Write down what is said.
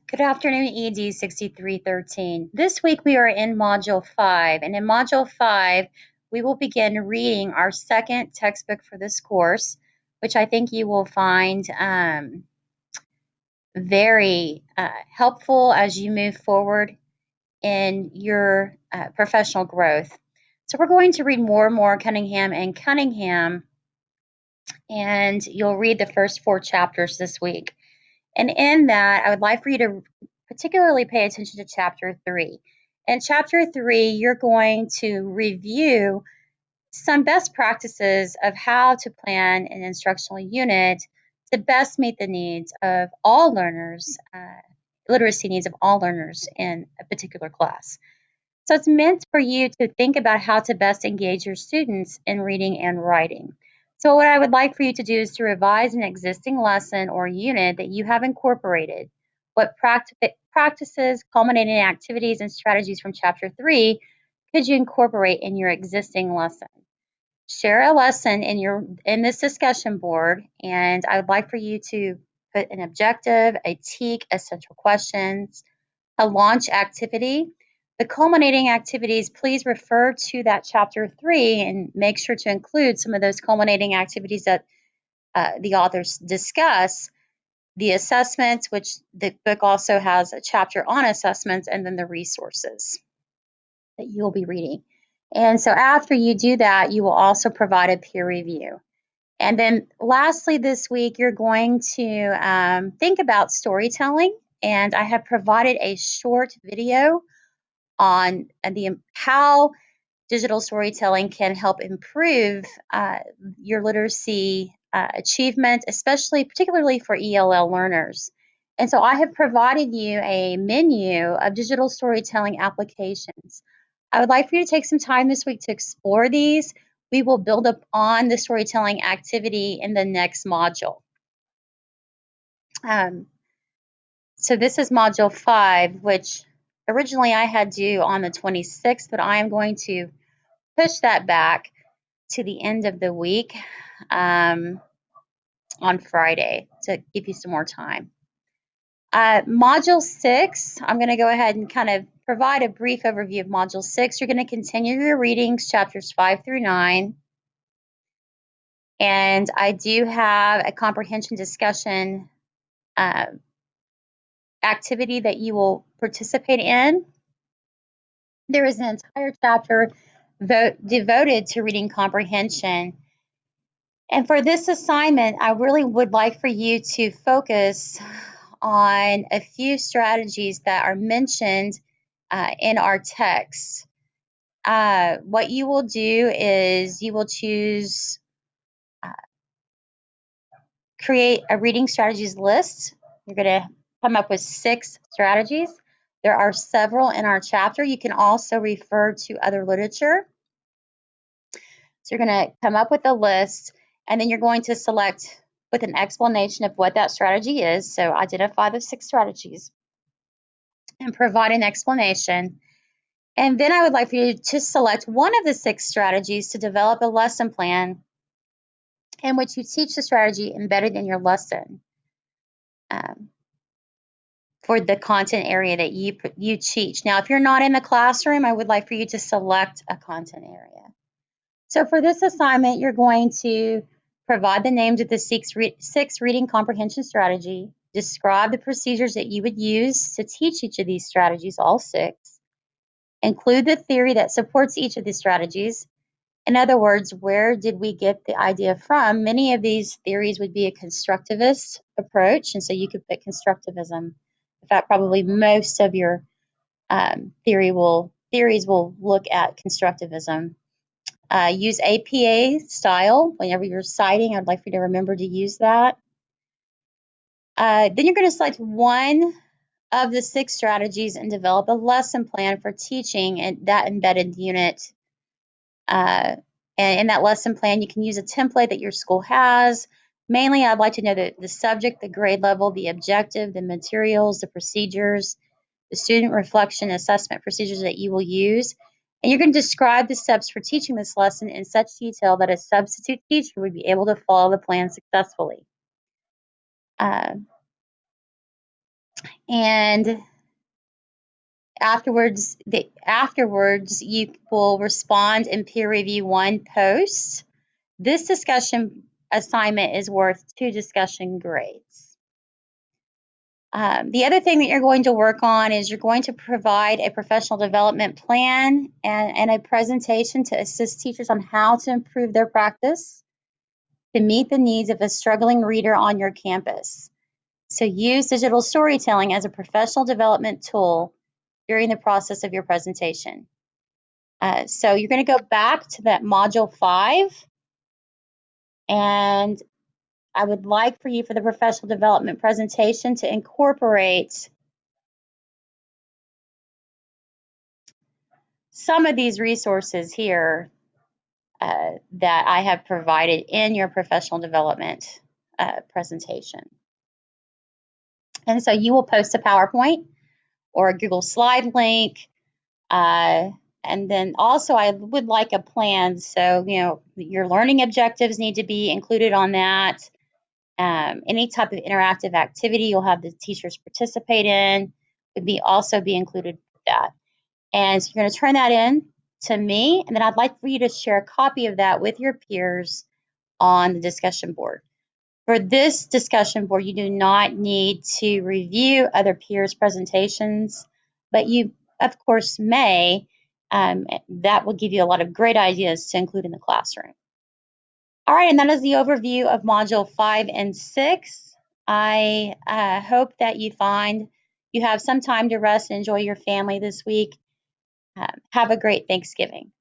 Good afternoon, ED 6313. This week we are in Module 5, and in Module 5, we will begin reading our second textbook for this course, which I think you will find very helpful as you move forward in your professional growth. So we're going to read more and more Cunningham and Cunningham, and you'll read the first 4 chapters this week. And in that, I would like for you to particularly pay attention to Chapter 3. In Chapter 3, you're going to review some best practices of how to plan an instructional unit to best meet the needs of all learners, literacy needs of all learners in a particular class. So it's meant for you to think about how to best engage your students in reading and writing. So what I would like for you to do is to revise an existing lesson or unit that you have incorporated. What practices, culminating activities, and strategies from Chapter 3 could you incorporate in your existing lesson? Share a lesson in this discussion board, and I would like for you to put an objective, a TEK, essential questions, a launch activity. The culminating activities, please refer to that Chapter 3 and make sure to include some of those culminating activities that the authors discuss. The assessments, which the book also has a chapter on assessments, and then the resources that you'll be reading. And so after you do that, you will also provide a peer review. And then lastly, this week, you're going to think about storytelling. And I have provided a short video on how digital storytelling can help improve your literacy achievement, particularly for ELL learners. And so I have provided you a menu of digital storytelling applications. I would like for you to take some time this week to explore these. We will build up on the storytelling activity in the next module. So this is Module 5, which originally I had due on the 26th, but I am going to push that back to the end of the week on Friday to give you some more time. Module 6, I'm going to go ahead and kind of provide a brief overview of Module 6. You're going to continue your readings, chapters 5 through 9. And I do have a comprehension discussion activity that you will participate in. There is an entire chapter devoted to reading comprehension. And for this assignment, I really would like for you to focus on a few strategies that are mentioned in our text. What you will do is you will choose create a reading strategies list. You're going to come up with 6 strategies. There are several in our chapter. You can also refer to other literature. So you're going to come up with a list, and then you're going to select with an explanation of what that strategy is. So identify the 6 strategies and provide an explanation. And then I would like for you to select one of the 6 strategies to develop a lesson plan in which you teach the strategy embedded in your lesson for the content area that you teach. Now, if you're not in the classroom, I would like for you to select a content area. So for this assignment, you're going to provide the names of the 6 reading comprehension strategy, describe the procedures that you would use to teach each of these strategies, all 6, include the theory that supports each of these strategies. In other words, where did we get the idea from? Many of these theories would be a constructivist approach, and so you could put constructivism. In fact, probably most of your theories will look at constructivism. Use APA style whenever you're citing. I'd like for you to remember to use that. Then you're going to select one of the 6 strategies and develop a lesson plan for teaching that embedded unit. And in that lesson plan, you can use a template that your school has. Mainly, I'd like to know the subject, the grade level, the objective, the materials, the procedures, the student reflection assessment procedures that you will use. And you're going to describe the steps for teaching this lesson in such detail that a substitute teacher would be able to follow the plan successfully. And afterwards, you will respond and peer review one post. This discussion assignment is worth 2 discussion grades. The other thing that you're going to work on is you're going to provide a professional development plan and a presentation to assist teachers on how to improve their practice to meet the needs of a struggling reader on your campus. So use digital storytelling as a professional development tool during the process of your presentation. So you're going to go back to that module 5, and I would like for you for the professional development presentation to incorporate some of these resources here that I have provided in your professional development presentation. And so you will post a PowerPoint or a Google slide link. And then also I would like a plan. So, your learning objectives need to be included on that. Any type of interactive activity you'll have the teachers participate in would also be included with that. And so you're going to turn that in to me, and then I'd like for you to share a copy of that with your peers on the discussion board. For this discussion board, you do not need to review other peers' presentations, but you, of course, may. That will give you a lot of great ideas to include in the classroom. All right, and that is the overview of Module 5 and 6. I hope that you find you have some time to rest and enjoy your family this week. Have a great Thanksgiving.